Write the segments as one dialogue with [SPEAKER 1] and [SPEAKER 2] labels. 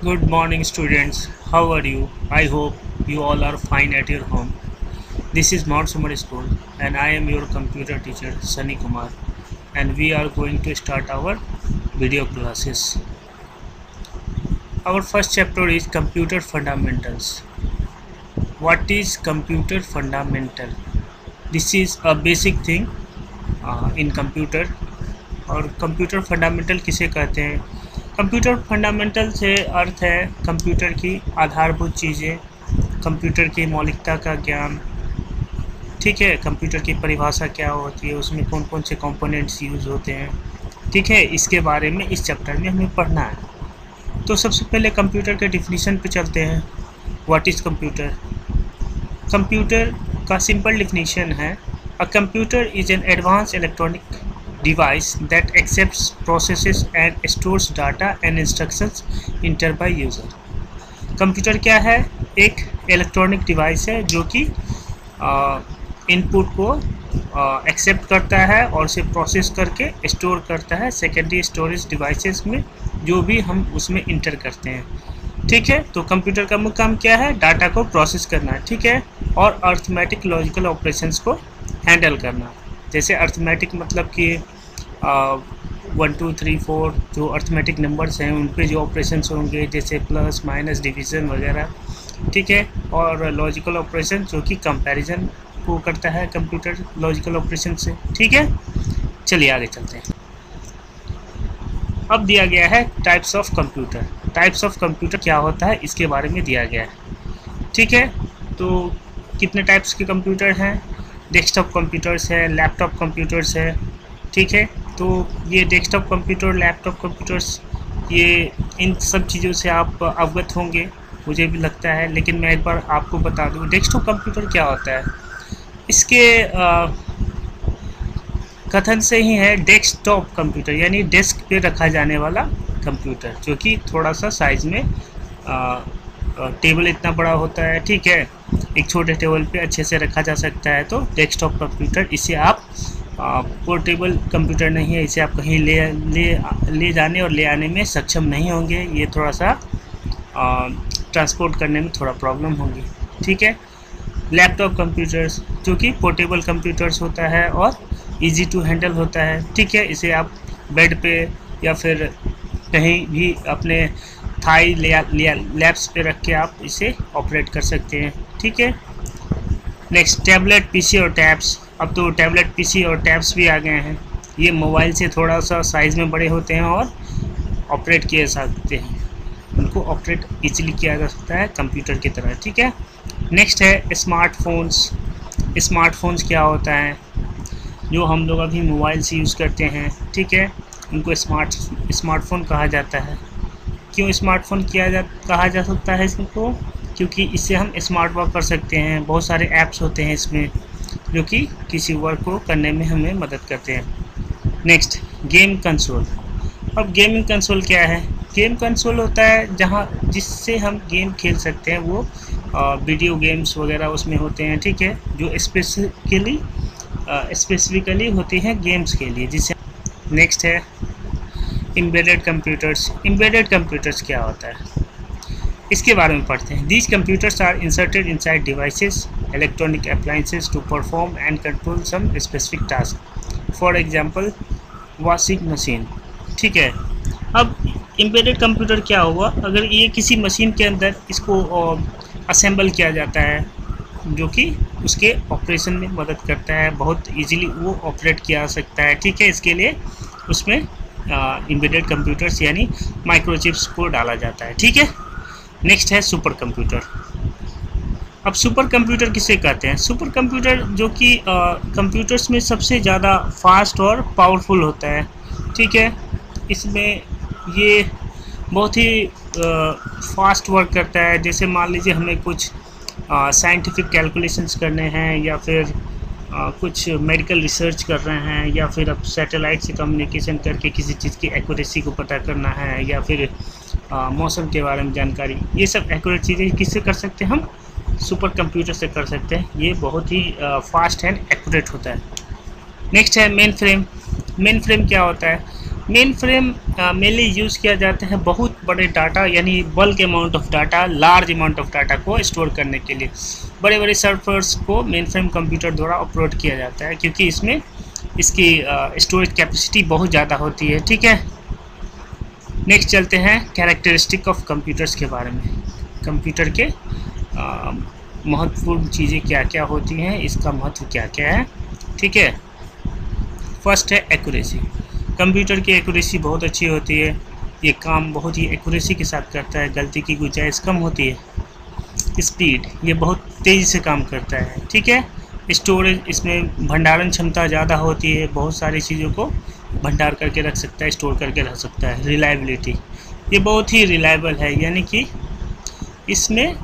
[SPEAKER 1] Good morning, students. How are you? I hope you all are fine at your home. This is Mount Summer School, and I am your computer teacher, Sunny Kumar, and we are going to start our video classes. Our first chapter is Computer Fundamentals. What is computer fundamental? This is a basic thing in computer. और computer fundamental किसे कहते हैं? Computer fundamental से अर्थ है computer की आधारभूत चीज़ें, computer की मौलिकता का ज्ञान, ठीक है। कंप्यूटर की परिभाषा क्या होती है, उसमें कौन कौन से कंपोनेंट्स यूज़ होते हैं, ठीक है। इसके बारे में इस चैप्टर में हमें पढ़ना है। तो सबसे पहले कंप्यूटर के डिफिनीशन पे चलते हैं। What is computer? कंप्यूटर का सिंपल डिफिनीशन है, a computer is an advance electronic device that accepts, processes and stores data and instructions entered by user। Computer क्या है? एक इलेक्ट्रॉनिक डिवाइस है जो कि इनपुट को एक्सेप्ट करता है और उसे प्रोसेस करके स्टोर करता है सेकेंडरी स्टोरेज डिवाइसेस में, जो भी हम उसमें इंटर करते हैं, ठीक है। तो कंप्यूटर का मुख्य काम क्या है? डाटा को प्रोसेस करना है, ठीक है, और अर्थमेटिक लॉजिकल ऑपरेशंस को हैंडल करना। जैसे अर्थमेटिक मतलब कि 1 2 3 4 जो अर्थमेटिक नंबर्स हैं उन पे जो ऑपरेशंस होंगे, जैसे प्लस माइनस डिवीज़न वगैरह, ठीक है। और लॉजिकल ऑपरेशन जो कि कंपैरिजन को करता है कंप्यूटर लॉजिकल ऑपरेशन से, ठीक है। चलिए आगे चलते हैं। अब दिया गया है types of computer. Types of computer क्या होता है इसके बारे में दिया गया है, ठीक है। तो कितने टाइप्स के कंप्यूटर हैं? डेस्कटॉप कंप्यूटर्स है, लैपटॉप कंप्यूटर्स है, ठीक है। तो ये डेस्कटॉप कंप्यूटर, लैपटॉप कंप्यूटर्स, ये इन सब चीज़ों से आप अवगत होंगे मुझे भी लगता है, लेकिन मैं एक बार आपको बता दूं डेस्कटॉप कंप्यूटर क्या होता है। इसके कथन से ही है डेस्कटॉप कंप्यूटर, यानी डेस्क पे रखा जाने वाला कंप्यूटर, जो कि थोड़ा सा साइज़ में टेबल इतना बड़ा होता है, ठीक है। एक छोटे टेबल पे अच्छे से रखा जा सकता है। तो डेस्कटॉप कंप्यूटर, इसे आप पोर्टेबल कंप्यूटर नहीं है, इसे आप कहीं ले जाने और ले आने में सक्षम नहीं होंगे। ये थोड़ा सा ट्रांसपोर्ट करने में थोड़ा प्रॉब्लम होगी, ठीक है। लैपटॉप कंप्यूटर्स जो कि पोर्टेबल कंप्यूटर्स होता है और इजी टू हैंडल होता है, ठीक है। इसे आप बेड पे या फिर कहीं भी अपने थाई लैप्स पे रख के आप इसे ऑपरेट कर सकते हैं, ठीक है। नेक्स्ट टैबलेट, पीसी और टैब्स। अब तो टैबलेट, पीसी और टैब्स भी आ गए हैं। ये मोबाइल से थोड़ा सा साइज़ में बड़े होते हैं और ऑपरेट किए जा सकते हैं, उनको ऑपरेट इजीली किया जा सकता है कंप्यूटर की तरह, ठीक है। नेक्स्ट है स्मार्टफोन्स। स्मार्टफोन्स क्या होता है? जो हम लोग अभी मोबाइल से यूज़ करते हैं, ठीक है, उनको स्मार्टफोन कहा जाता है। क्यों स्मार्टफोन कहा जा सकता है इसको? क्योंकि इससे हम स्मार्ट वर्क कर सकते हैं। बहुत सारे ऐप्स होते हैं इसमें जो कि किसी वर्क को करने में हमें मदद करते हैं। Next game console. अब गेमिंग कंसोल क्या है? गेम कंसोल होता है जहां जिससे हम गेम खेल सकते हैं, वो वीडियो गेम्स वगैरह उसमें होते हैं, ठीक है, जो स्पेसिफिकली होती हैं गेम्स के लिए, जिसे नेक्स्ट है एम्बेडेड कंप्यूटर्स। एम्बेडेड कंप्यूटर्स क्या होता है इसके बारे में पढ़ते हैं। These computers are inserted inside devices, electronic appliances to perform and control some specific task, for example washing machine, ठीक है। अब एम्बेडेड कंप्यूटर क्या हुआ? अगर ये किसी मशीन के अंदर इसको असेंबल किया जाता है, जो कि उसके ऑपरेशन में मदद करता है, बहुत इजीली वो ऑपरेट किया जा सकता है, ठीक है। इसके लिए उसमें एम्बेडेड कंप्यूटर्स यानी माइक्रोचिप्स को डाला जाता है, ठीक है। नेक्स्ट है सुपर कंप्यूटर। अब सुपर कंप्यूटर किसे कहते हैं? सुपर कंप्यूटर जो कि कंप्यूटर्स में सबसे ज़्यादा फास्ट और पावरफुल होता है, ठीक है। इसमें ये बहुत ही फास्ट वर्क करता है। जैसे मान लीजिए हमें कुछ साइंटिफिक कैलकुलेशंस करने हैं, या फिर कुछ मेडिकल रिसर्च कर रहे हैं, या फिर अब सैटेलाइट से कम्युनिकेशन करके किसी चीज़ की एक्यूरेसी को पता करना है, या फिर मौसम के बारे में जानकारी, ये सब एक्यूरेट चीज़ें किससे कर सकते हैं? हम सुपर कंप्यूटर से कर सकते हैं। ये बहुत ही फास्ट एंड एक्यूरेट होता है। नेक्स्ट है मेन फ्रेम। मेन फ्रेम क्या होता है? मेन फ्रेम मेनली यूज़ किया जाता है बहुत बड़े डाटा यानी bulk amount of data, large amount of data को स्टोर करने के लिए बड़े बड़े सर्वर्स को मेन फ्रेम कंप्यूटर द्वारा ऑपरेट किया जाता है, क्योंकि इसमें इसकी स्टोरेज कैपेसिटी बहुत ज़्यादा होती है। ठीक है, नेक्स्ट चलते हैं कैरेक्टरिस्टिक ऑफ कंप्यूटर्स के बारे में। कंप्यूटर के महत्वपूर्ण चीज़ें क्या क्या होती हैं, इसका महत्व क्या क्या है। ठीक है, फर्स्ट है एक्यूरेसी। कंप्यूटर की एक्यूरेसी बहुत अच्छी होती है, ये काम बहुत ही एक्यूरेसी के साथ करता है, गलती की गुंजाइश कम होती है। स्पीड, ये बहुत तेज़ी से काम करता है। ठीक है, स्टोरेज, इसमें भंडारण क्षमता ज़्यादा होती है, बहुत सारी चीज़ों को भंडार करके रख सकता है, स्टोर करके रख सकता है। रिलायबिलिटी, ये बहुत ही रिलायबल है, यानी कि इसमें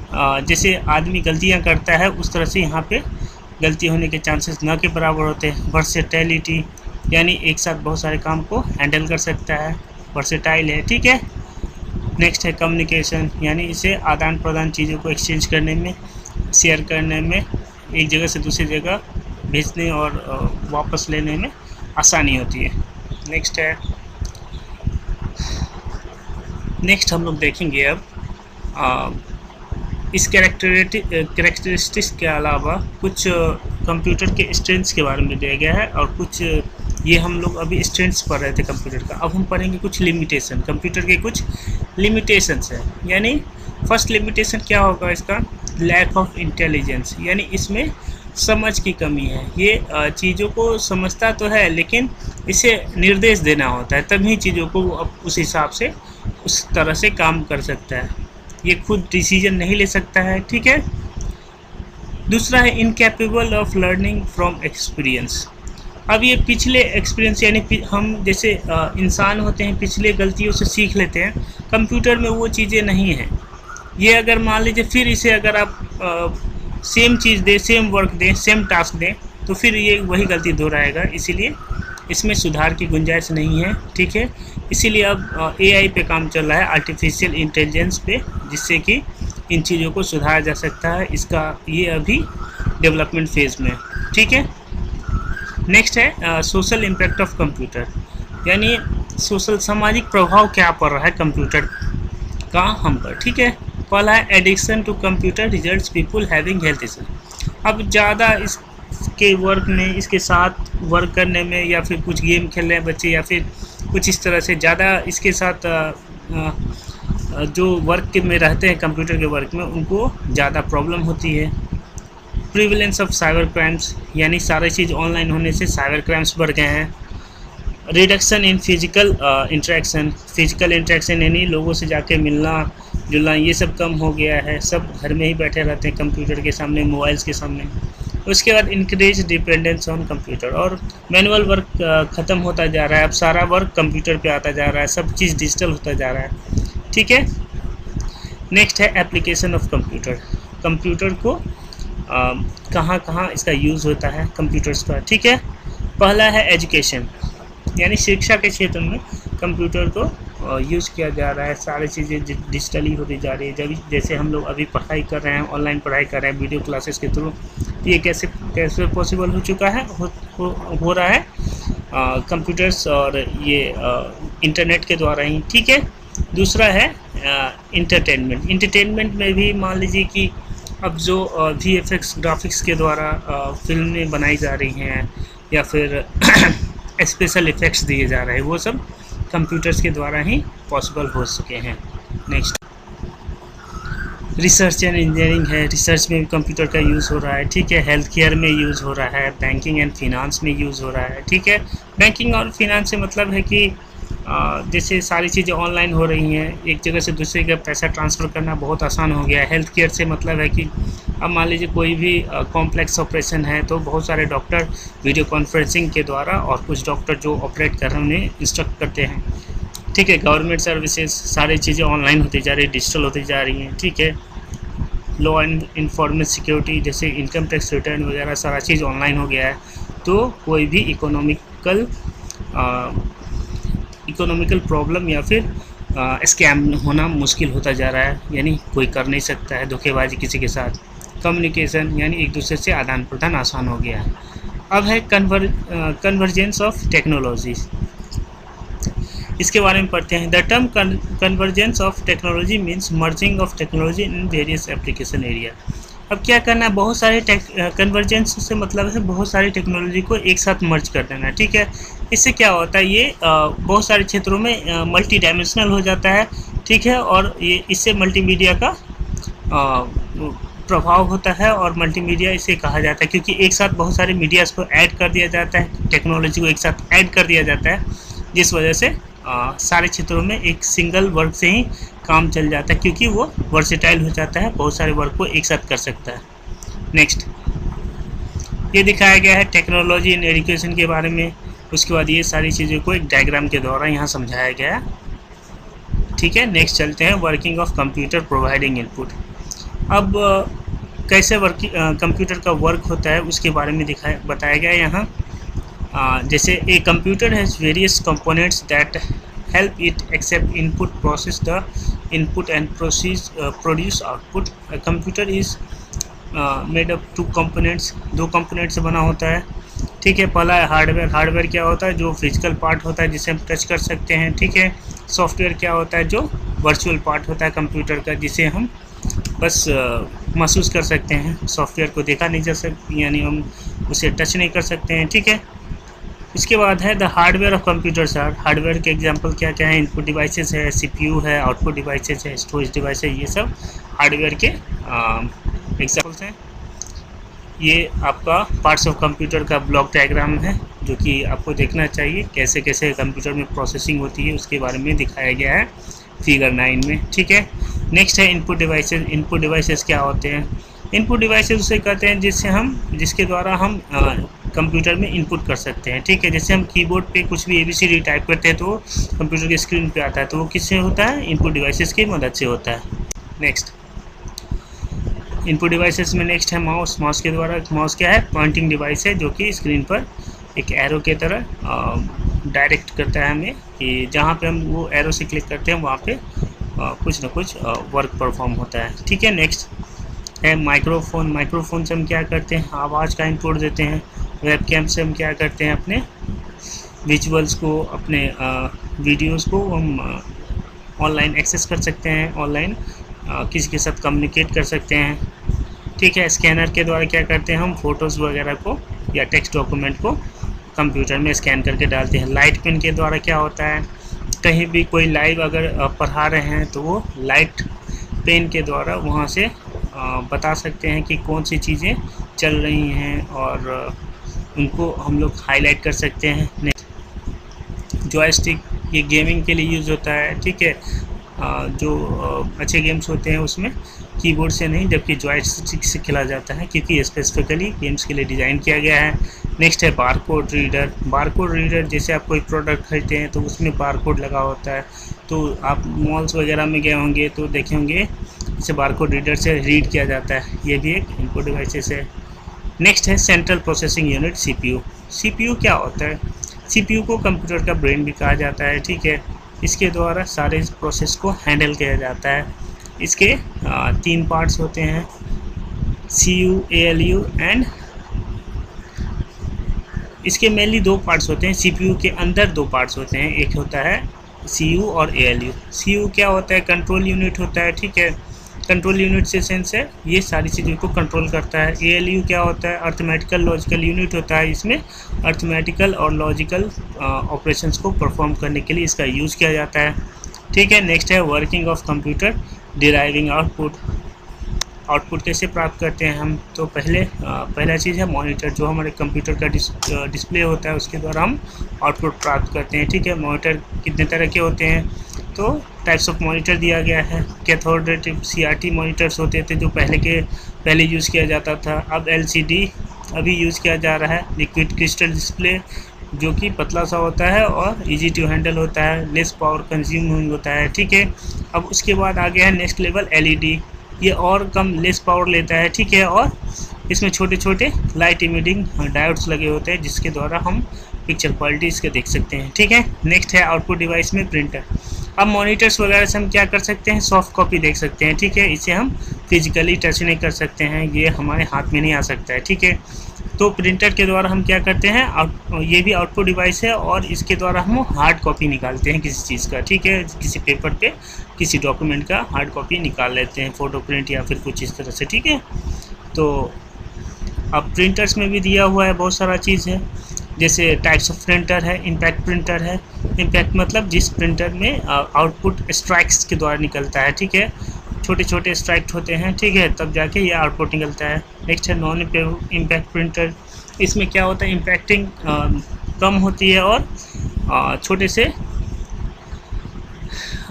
[SPEAKER 1] जैसे आदमी गलतियां करता है उस तरह से यहाँ पे गलती होने के चांसेस न के बराबर होते हैं। वर्सेटैलिटी, यानी एक साथ बहुत सारे काम को हैंडल कर सकता है, वर्सेटाइल है। ठीक है, नेक्स्ट है कम्युनिकेशन, यानी इसे आदान प्रदान चीज़ों को एक्सचेंज करने में, शेयर करने में, एक जगह से दूसरी जगह भेजने और वापस लेने में आसानी होती है। नेक्स्ट हम लोग देखेंगे अब इस कैरेक्टरिस्टिक्स के अलावा कुछ कंप्यूटर के स्ट्रेंथ्स के बारे में दिया गया है, और कुछ ये हम लोग अभी स्ट्रेंथ्स पढ़ रहे थे कंप्यूटर का। अब हम पढ़ेंगे कुछ लिमिटेशन, कंप्यूटर के कुछ लिमिटेशंस है। यानी फर्स्ट लिमिटेशन क्या होगा इसका, लैक ऑफ इंटेलिजेंस, यानी इसमें समझ की कमी है। ये चीज़ों को समझता तो है, लेकिन इसे निर्देश देना होता है, तभी चीज़ों को वो उस हिसाब से उस तरह से काम कर सकता है। ये खुद डिसीजन नहीं ले सकता है। ठीक है, दूसरा है incapable of learning from experience. अब ये पिछले एक्सपीरियंस, यानी हम जैसे इंसान होते हैं पिछले गलतियों से सीख लेते हैं, कंप्यूटर में वो चीज़ें नहीं हैं। ये अगर मान लीजिए फिर इसे अगर आप सेम चीज़ दें, सेम वर्क दें, सेम टास्क दें, तो फिर ये वही गलती दोहराएगा, इसीलिए इसमें सुधार की गुंजाइश नहीं है। ठीक है, इसीलिए अब AI पे काम चल रहा है, आर्टिफिशियल इंटेलिजेंस पे, जिससे कि इन चीज़ों को सुधारा जा सकता है। इसका ये अभी डेवलपमेंट फेज़ में। ठीक है, नेक्स्ट है सोशल इम्पैक्ट ऑफ कंप्यूटर, यानी सोशल सामाजिक प्रभाव क्या पड़ रहा है कंप्यूटर का हम पर। ठीक है, पहला है addiction to computer results people having health issue. अब ज़्यादा इसके वर्क में, इसके साथ वर्क करने में, या फिर कुछ गेम खेल रहे हैं बच्चे, या फिर कुछ इस तरह से ज़्यादा इसके साथ जो वर्क में रहते हैं कंप्यूटर के वर्क में, उनको ज़्यादा प्रॉब्लम होती है। प्रिविलेंस ऑफ साइबर क्राइम्स, यानी सारी चीज़ ऑनलाइन होने से साइबर क्राइम्स बढ़ गए हैं। Reduction in physical interaction, physical interaction यानी लोगों से जाके मिलना जुलना, ये सब कम हो गया है, सब घर में ही बैठे रहते हैं कंप्यूटर के सामने, मोबाइल्स के सामने। उसके बाद इंक्रीज डिपेंडेंस ऑन कंप्यूटर, और मैनुअल वर्क ख़त्म होता जा रहा है, अब सारा वर्क कंप्यूटर पे आता जा रहा है, सब चीज़ डिजिटल होता जा रहा है। ठीक है, नेक्स्ट है एप्लीकेशन ऑफ कंप्यूटर, कंप्यूटर को कहाँ कहाँ इसका यूज़ होता है कंप्यूटर्स पर। ठीक है, पहला है एजुकेशन, यानी शिक्षा के क्षेत्र में कंप्यूटर को यूज़ किया जा रहा है, सारी चीज़ें डिजिटली होती जा रही है। जब जैसे हम लोग अभी पढ़ाई कर रहे हैं, ऑनलाइन पढ़ाई कर रहे हैं वीडियो क्लासेस के थ्रू, तो ये कैसे पॉसिबल हो चुका है, हो रहा है कंप्यूटर्स और ये इंटरनेट के द्वारा ही। ठीक है, दूसरा है इंटरटेनमेंट। इंटरटेनमेंट में भी मान लीजिए कि अब जो VFX ग्राफिक्स के द्वारा फिल्में बनाई जा रही हैं, या फिर स्पेशल इफ़ेक्ट्स दिए जा रहे हैं, वो सब कंप्यूटर्स के द्वारा ही पॉसिबल हो सके हैं। नेक्स्ट रिसर्च एंड इंजीनियरिंग है, रिसर्च में भी कंप्यूटर का यूज़ हो रहा है। ठीक है, हेल्थ केयर में यूज़ हो रहा है, बैंकिंग एंड फिनांस में यूज़ हो रहा है। ठीक है, बैंकिंग और फिनांस से मतलब है कि जैसे सारी चीज़ें ऑनलाइन हो रही हैं, एक जगह से दूसरी जगह पैसा ट्रांसफ़र करना बहुत आसान हो गया है। हेल्थ केयर से मतलब है कि अब मान लीजिए कोई भी कॉम्प्लेक्स ऑपरेशन है, तो बहुत सारे डॉक्टर वीडियो कॉन्फ्रेंसिंग के द्वारा, और कुछ डॉक्टर जो ऑपरेट कर रहे हैं उन्हें इंस्ट्रक्ट करते हैं। ठीक है, गवर्नमेंट सर्विसेज, सारी चीज़ें ऑनलाइन होती जा रही है, डिजिटल होती जा रही हैं। ठीक है, लॉ एंड इंफॉर्मेशन सिक्योरिटी, जैसे इनकम टैक्स रिटर्न वगैरह, सारा चीज़ ऑनलाइन हो गया है, तो कोई भी इकोनॉमिकल प्रॉब्लम या फिर स्कैम होना मुश्किल होता जा रहा है, यानी कोई कर नहीं सकता है धोखेबाजी किसी के साथ। कम्युनिकेशन, यानी एक दूसरे से आदान प्रदान आसान हो गया है। अब है कन्वर्जेंस ऑफ टेक्नोलॉजीज, इसके बारे में पढ़ते हैं। The term convergence of technology means merging of technology in various application area. अब क्या करना है, बहुत सारे कन्वर्जेंस से मतलब है बहुत सारी टेक्नोलॉजी को एक साथ मर्ज कर देना, ठीक है। इससे क्या होता है, ये बहुत सारे क्षेत्रों में मल्टी डायमेंशनल हो जाता है, ठीक है। और ये इससे मल्टीमीडिया का प्रभाव होता है, और मल्टीमीडिया इसे कहा जाता है क्योंकि एक साथ बहुत सारे मीडियाज़ को ऐड कर दिया जाता है, टेक्नोलॉजी को एक साथ ऐड कर दिया जाता है, जिस वजह से सारे क्षेत्रों में एक सिंगल वर्क से ही काम चल जाता है, क्योंकि वो वर्सेटाइल हो जाता है, बहुत सारे वर्क को एक साथ कर सकता है। नेक्स्ट, ये दिखाया गया है टेक्नोलॉजी इन एजुकेशन के बारे में। उसके बाद ये सारी चीज़ों को एक डायग्राम के द्वारा यहाँ समझाया गया है, ठीक है। नेक्स्ट चलते हैं, working of computer providing input. अब कैसे कंप्यूटर का वर्क होता है उसके बारे में बताया गया है यहाँ। जैसे a computer has various components that help it accept input, process the input and produce output. A computer is made up two components, दो कंपोनेंट से बना होता है, ठीक है। पहला है हार्डवेयर। हार्डवेयर क्या होता है, जो फिजिकल पार्ट होता है जिसे हम टच कर सकते हैं, ठीक है। सॉफ्टवेयर क्या होता है, जो वर्चुअल पार्ट होता है कंप्यूटर का, जिसे हम बस महसूस कर सकते हैं। सॉफ्टवेयर को देखा नहीं जा सकता, यानी हम उसे टच नहीं कर सकते हैं, ठीक है। इसके बाद है the hardware of computers are. Hardware के एग्जांपल क्या क्या है, इनपुट डिवाइसेस है, सीपीयू है, आउटपुट डिवाइसेस है, स्टोरेज डिवाइस है, ये सब हार्डवेयर के एग्जांपल्स हैं। ये आपका पार्ट्स ऑफ कंप्यूटर का ब्लॉक डायग्राम है, जो कि आपको देखना चाहिए कैसे कैसे कंप्यूटर में प्रोसेसिंग होती है, उसके बारे में दिखाया गया है फिगर 9 में, ठीक है। नेक्स्ट है इनपुट डिवाइसेस। इनपुट डिवाइसेस क्या होते हैं, इनपुट डिवाइसेस उसे कहते हैं जिसके द्वारा हम कंप्यूटर में इनपुट कर सकते हैं, ठीक है। जैसे हम कीबोर्ड पे कुछ भी ABCD टाइप करते हैं तो वो कंप्यूटर की स्क्रीन पे आता है, तो वो किससे होता है, इनपुट डिवाइसेस की मदद से होता है। नेक्स्ट, इनपुट डिवाइसेस में नेक्स्ट है माउस। माउस के द्वारा, माउस क्या है, पॉइंटिंग डिवाइस है जो कि स्क्रीन पर एक एरो के तरह डायरेक्ट करता है हमें, कि जहाँ पे हम वो एरो से क्लिक करते हैं वहाँ पे कुछ ना कुछ वर्क परफॉर्म होता है, ठीक है। नेक्स्ट है माइक्रोफोन। माइक्रोफोन से हम क्या करते हैं, आवाज़ का इनपुट देते हैं। वेबकैम से हम क्या करते हैं, अपने विजुअल्स को, अपने वीडियोस को हम ऑनलाइन एक्सेस कर सकते हैं, ऑनलाइन किसी के साथ कम्युनिकेट कर सकते हैं, ठीक है। स्कैनर के द्वारा क्या करते हैं, हम फ़ोटोज़ वगैरह को या टेक्स्ट डॉक्यूमेंट को कंप्यूटर में स्कैन करके डालते हैं। लाइट पेन के द्वारा क्या होता है, कहीं भी कोई लाइव अगर पढ़ा रहे हैं तो वो लाइट पेन के द्वारा वहाँ से बता सकते हैं कि कौन सी चीज़ें चल रही हैं, और उनको हम लोग हाईलाइट कर सकते हैं। जॉयस्टिक, ये गेमिंग के लिए यूज़ होता है, ठीक है। जो अच्छे गेम्स होते हैं उसमें कीबोर्ड से नहीं, जबकि जॉयस्टिक से खेला जाता है, क्योंकि स्पेसिफिकली गेम्स के लिए डिज़ाइन किया गया है। नेक्स्ट है बारकोड रीडर। बारकोड रीडर, जैसे आप कोई प्रोडक्ट खरीदते हैं तो उसमें बारकोड लगा होता है, तो आप मॉल्स वगैरह में गए होंगे तो देखे होंगे इसे बारकोड रीडर से रीड किया जाता है, ये भी एक इनपुट डिवाइसेस है। नेक्स्ट है central processing unit, CPU। CPU क्या होता है, CPU को कंप्यूटर का ब्रेन भी कहा जाता है, ठीक है। इसके द्वारा सारे इस प्रोसेस को हैंडल किया जाता है। इसके 3 पार्ट्स होते हैं, CU, ALU एंड, इसके मेनली 2 पार्ट्स होते हैं। CPU के अंदर 2 पार्ट्स होते हैं, एक होता है CU और ALU। CU क्या होता है, कंट्रोल यूनिट होता है, ठीक है। कंट्रोल यूनिट से सेंस है, ये सारी चीज़ों को कंट्रोल करता है। ALU क्या होता है, अर्थमेटिकल लॉजिकल यूनिट होता है, इसमें अर्थमेटिकल और लॉजिकल ऑपरेशंस को परफॉर्म करने के लिए इसका यूज़ किया जाता है, ठीक है। नेक्स्ट है working of computer deriving output. Output कैसे प्राप्त करते हैं हम, तो पहला चीज़ है मॉनिटर, जो हमारे कंप्यूटर का डिस्प्ले होता है, उसके द्वारा हम आउटपुट प्राप्त करते हैं, ठीक है। मॉनिटर कितने तरह के होते हैं, तो टाइप्स ऑफ मॉनिटर दिया गया है। कैथोडेटिव CRT मॉनिटर्स होते थे जो पहले यूज़ किया जाता था, अब LCD अभी यूज़ किया जा रहा है। लिक्विड क्रिस्टल डिस्प्ले, जो कि पतला सा होता है और इजी टू हैंडल होता है, लेस पावर कंज्यूमिंग होता है, ठीक है। अब उसके बाद आ गया है नेक्स्ट लेवल LED, ये और कम लेस पावर लेता है, ठीक है। और इसमें छोटे छोटे लाइट इमिटिंग डायोड्स लगे होते हैं, जिसके द्वारा हम पिक्चर क्वालिटी इसके देख सकते हैं, ठीक है। नेक्स्ट है आउटपुट डिवाइस में प्रिंटर। अब मॉनिटर्स वगैरह से हम क्या कर सकते हैं, सॉफ्ट कॉपी देख सकते हैं, ठीक है। इसे हम फिजिकली टच नहीं कर सकते हैं, ये हमारे हाथ में नहीं आ सकता है, ठीक है। तो प्रिंटर के द्वारा हम क्या करते हैं, ये भी आउटपुट डिवाइस है और इसके द्वारा हम हार्ड कॉपी निकालते हैं किसी चीज़ का, ठीक है, किसी पेपर पे किसी डॉक्यूमेंट का हार्ड कॉपी निकाल लेते हैं, फ़ोटो प्रिंट या फिर कुछ इस तरह से, ठीक है। तो अब प्रिंटर्स में भी दिया हुआ है बहुत सारा चीज़ है, जैसे टाइप्स ऑफ प्रिंटर है, इम्पैक्ट प्रिंटर है। इम्पैक्ट मतलब जिस प्रिंटर में आउटपुट स्ट्राइक्स के द्वारा निकलता है, ठीक है, छोटे छोटे स्ट्राइक होते हैं, ठीक है, तब जाके ये आउटपुट निकलता है। नेक्स्ट है नॉन इम्पैक्ट प्रिंटर। इसमें क्या होता है, इम्पैक्टिंग कम होती है और छोटे से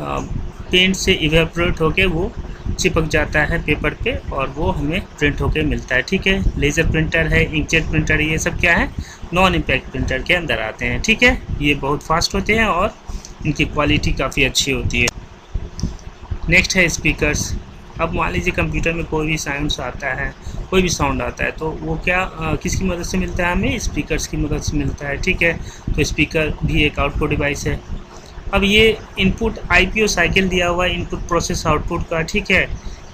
[SPEAKER 1] पेंट से इवेपोरेट होके वो चिपक जाता है पेपर पे और वो हमें प्रिंट होके मिलता है, ठीक है। लेज़र प्रिंटर है, इंकजेट प्रिंटर, ये सब क्या है, नॉन इम्पैक्ट प्रिंटर के अंदर आते हैं, ठीक है। ये बहुत फास्ट होते हैं और इनकी क्वालिटी काफ़ी अच्छी होती है। नेक्स्ट है स्पीकर्स। अब मान लीजिए कंप्यूटर में कोई भी साउंड आता है, कोई भी साउंड आता है तो वो क्या किसकी मदद से मिलता है, हमें स्पीकर्स की मदद से मिलता है, ठीक है। तो स्पीकर भी एक आउटपुट डिवाइस है। अब ये इनपुट आईपीओ साइकिल दिया हुआ है इनपुट प्रोसेस आउटपुट का, ठीक है,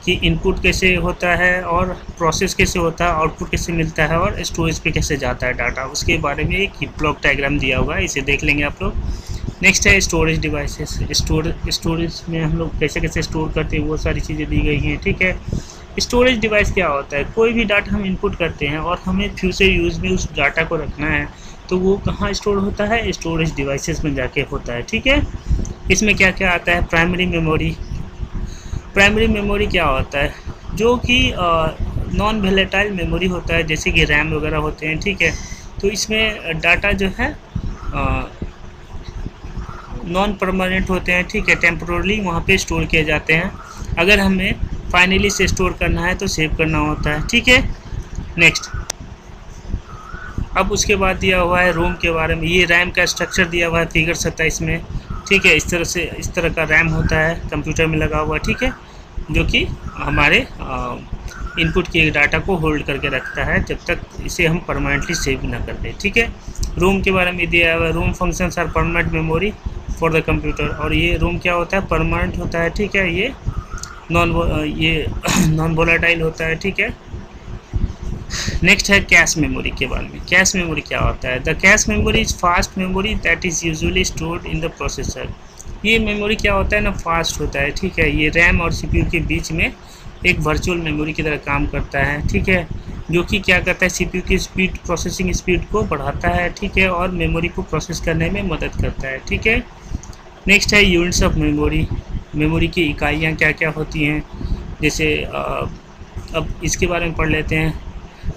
[SPEAKER 1] कि इनपुट कैसे होता है और प्रोसेस कैसे होता है, आउटपुट कैसे मिलता है और स्टोरेज पे कैसे जाता है डाटा, उसके बारे में एक ब्लॉक डायग्राम दिया हुआ है, इसे देख लेंगे आप लोग। नेक्स्ट है स्टोरेज डिवाइसेस। स्टोरेज में हम लोग कैसे कैसे स्टोर करते हैं वो सारी चीज़ें दी गई हैं, ठीक है। स्टोरेज डिवाइस क्या होता है, कोई भी डाटा हम इनपुट करते हैं और हमें फ्यूचर यूज़ में उस डाटा को रखना है तो वो कहाँ स्टोर होता है, स्टोरेज डिवाइसेस में जाके होता है, ठीक है। इसमें क्या क्या आता है, प्राइमरी मेमोरी। प्राइमरी मेमोरी क्या होता है, जो कि नॉन वोलेटाइल मेमोरी होता है, जैसे कि रैम वगैरह होते हैं, ठीक है। तो इसमें डाटा जो है नॉन परमानेंट होते हैं, ठीक है, टेम्पोरली वहाँ पे स्टोर किए जाते हैं। अगर हमें फाइनली से स्टोर करना है तो सेव करना होता है, ठीक है। नेक्स्ट, अब उसके बाद दिया हुआ है रोम के बारे में। ये रैम का स्ट्रक्चर दिया हुआ है फिगर 27 में, ठीक है। इस तरह का रैम होता है कंप्यूटर में लगा हुआ, ठीक है, जो कि हमारे इनपुट के डाटा को होल्ड करके रखता है जब तक इसे हम परमानेंटली सेव ना कर दें, ठीक है। रोम के बारे में दिया हुआ है, ROM functions are permanent memory for the computer. और ये रोम क्या होता है, परमानेंट होता है, ठीक है, ये नॉन वोलेटाइल होता है, ठीक है। नेक्स्ट है कैश मेमोरी के बारे में। कैश मेमोरी क्या होता है, the cache memory is fast memory that is usually stored in the processor. ये मेमोरी क्या होता है ना, फास्ट होता है, ठीक है। ये रैम और सीपीयू के बीच में एक वर्चुअल मेमोरी की तरह काम करता है, ठीक है, जो कि क्या करता है, सीपीयू की स्पीड, प्रोसेसिंग स्पीड को बढ़ाता है, ठीक है, और मेमोरी को प्रोसेस करने में मदद करता है, ठीक है। नेक्स्ट है यूनिट्स ऑफ मेमोरी। मेमोरी की इकाइयाँ क्या क्या होती हैं, जैसे अब इसके बारे में पढ़ लेते हैं।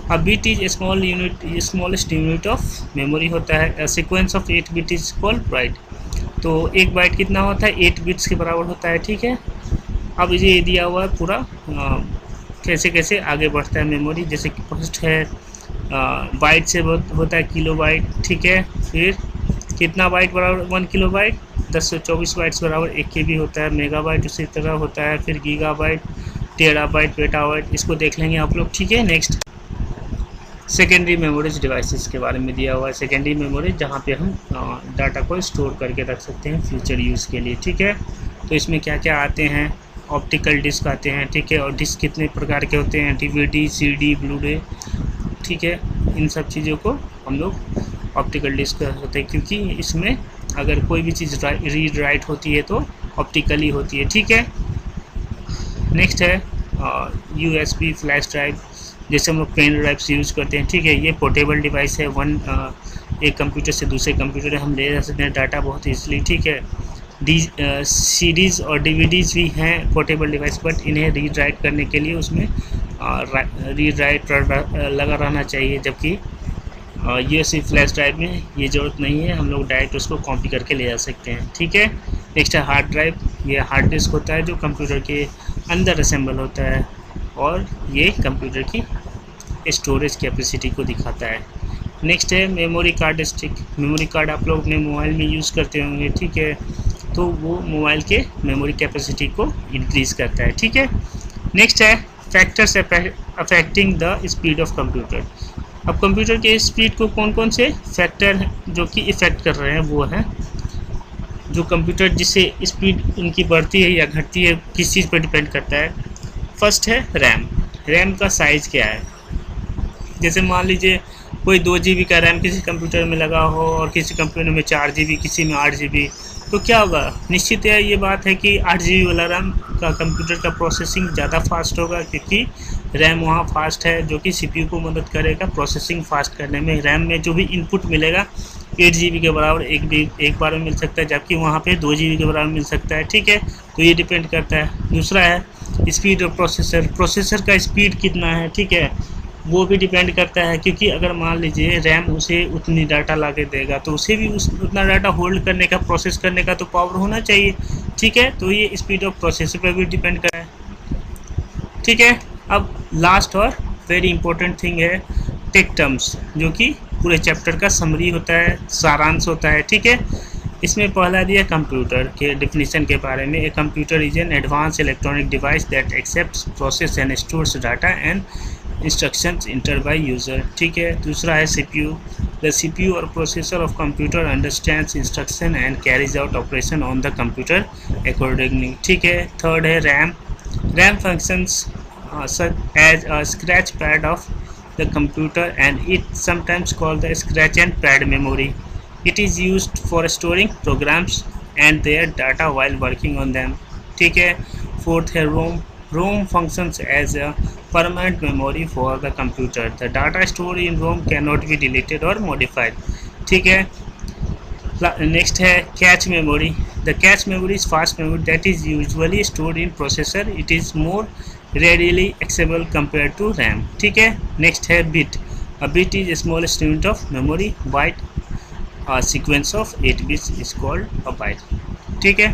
[SPEAKER 1] A bit is small unit, smallest unit of memory होता है। A sequence of 8 bit is called byte। तो एक बाइट कितना होता है, 8 बिट्स के बराबर होता है, ठीक है। अब ये दिया हुआ है पूरा कैसे कैसे आगे बढ़ता है मेमोरी। जैसे कि फर्स्ट है बाइट से होता है किलो बाइट, ठीक है। फिर कितना बाइट बराबर 1 किलो बाइट, 1024 बाइट्स बराबर 1 KB होता है। मेगा बाइट उसी तरह होता है। फिर गीगा बाइट, टेरा बाइट, पेटा बाइट, इसको देख लेंगे आप लोग, ठीक है। नेक्स्ट सेकेंडरी मेमोरीज डिवाइसेस के बारे में दिया हुआ है। सेकेंडरी मेमोरीज जहाँ पे हम डाटा को स्टोर करके रख सकते हैं फ्यूचर यूज़ के लिए, ठीक है। तो इसमें क्या क्या आते हैं, ऑप्टिकल डिस्क आते हैं, ठीक है। और डिस्क कितने प्रकार के होते हैं, DVD, CD, ब्लू-रे, ठीक है। इन सब चीज़ों को हम लोग ऑप्टिकल डिस्क होते हैं, क्योंकि इसमें अगर कोई भी चीज़ रीड राइट होती है तो ऑप्टिकली होती है, ठीक है। नेक्स्ट है USB फ्लैश ड्राइव, जैसे हम लोग पेन ड्राइव्स यूज़ करते हैं, ठीक है। ये पोर्टेबल डिवाइस है, एक कंप्यूटर से दूसरे कंप्यूटर हम ले जा सकते हैं डाटा बहुत ईजिली, ठीक है। CDs और DVDs भी हैं पोर्टेबल डिवाइस, बट इन्हें रीड राइट करने के लिए उसमें रीड राइट लगा रहना चाहिए, जबकि USB फ्लैश ड्राइव में ये ज़रूरत नहीं है, हम लोग डायरेक्ट उसको कॉपी करके ले जा सकते हैं, ठीक है। नेक्स्ट है हार्ड ड्राइव। ये हार्ड डिस्क होता है जो कंप्यूटर के अंदर असेंबल होता है और ये कंप्यूटर की स्टोरेज कैपेसिटी को दिखाता है। नेक्स्ट है memory card stick. Memory card आप लोग अपने मोबाइल में यूज़ करते होंगे, ठीक है, तो वो मोबाइल के मेमोरी कैपेसिटी को इंक्रीज़ करता है, ठीक है। नेक्स्ट है factors affecting the speed of computer. अब कंप्यूटर के स्पीड को कौन कौन से फैक्टर हैं जो कि इफ़ेक्ट कर रहे हैं, वो हैं जो कंप्यूटर जिससे स्पीड उनकी बढ़ती है या घटती है, किस चीज़ पर डिपेंड करता है। फर्स्ट है रैम। रैम का साइज़ क्या है, जैसे मान लीजिए कोई 2 GB का रैम किसी कंप्यूटर में लगा हो और किसी कंप्यूटर में 4 GB, किसी में 8 GB, तो क्या होगा, निश्चित है ये बात है कि 8 GB वाला रैम का कंप्यूटर का प्रोसेसिंग ज़्यादा फास्ट होगा, क्योंकि रैम वहाँ फास्ट है, जो कि CPU को मदद करेगा प्रोसेसिंग फास्ट करने में। रैम में जो भी इनपुट मिलेगा 8 GB के बराबर एक बार में मिल सकता है, जबकि वहाँ पे 2 GB के बराबर मिल सकता है। ठीक है, तो ये डिपेंड करता है। दूसरा है स्पीड ऑफ प्रोसेसर का स्पीड कितना है, ठीक है, वो भी डिपेंड करता है, क्योंकि अगर मान लीजिए रैम उसे उतनी डाटा ला के देगा तो उसे भी उतना डाटा होल्ड करने का, प्रोसेस करने का तो पावर होना चाहिए। ठीक है, तो ये स्पीड ऑफ प्रोसेसर पर भी डिपेंड करता है। ठीक है, अब लास्ट और वेरी इंपॉर्टेंट थिंग है टेक टर्म्स, जो कि पूरे चैप्टर का समरी होता है, सारांश होता है। ठीक है, इसमें पहला दिया कंप्यूटर के डिफिनीशन के बारे में। A computer is an advance electronic device that accepts, process and stores data and instructions inter by user. ठीक है, दूसरा है CPU। द CPU और processor of computer understands instruction and carries out operation on the computer accordingly. ठीक है, third है RAM. RAM functions as a scratch pad of the computer, and it sometimes called the scratch and pad memory. It is used for storing programs and their data while working on them. ठीक है, fourth है ROM. ROM functions as a permanent memory for the computer. The data stored in ROM cannot be deleted or modified. ठीक है, next है cache memory. The cache memory is fast memory that is usually stored in processor. It is more readily accessible compared to RAM. ठीक है, next है bit. A bit is smallest unit of memory. Byte, a sequence of 8 bits is called a byte. ठीक है।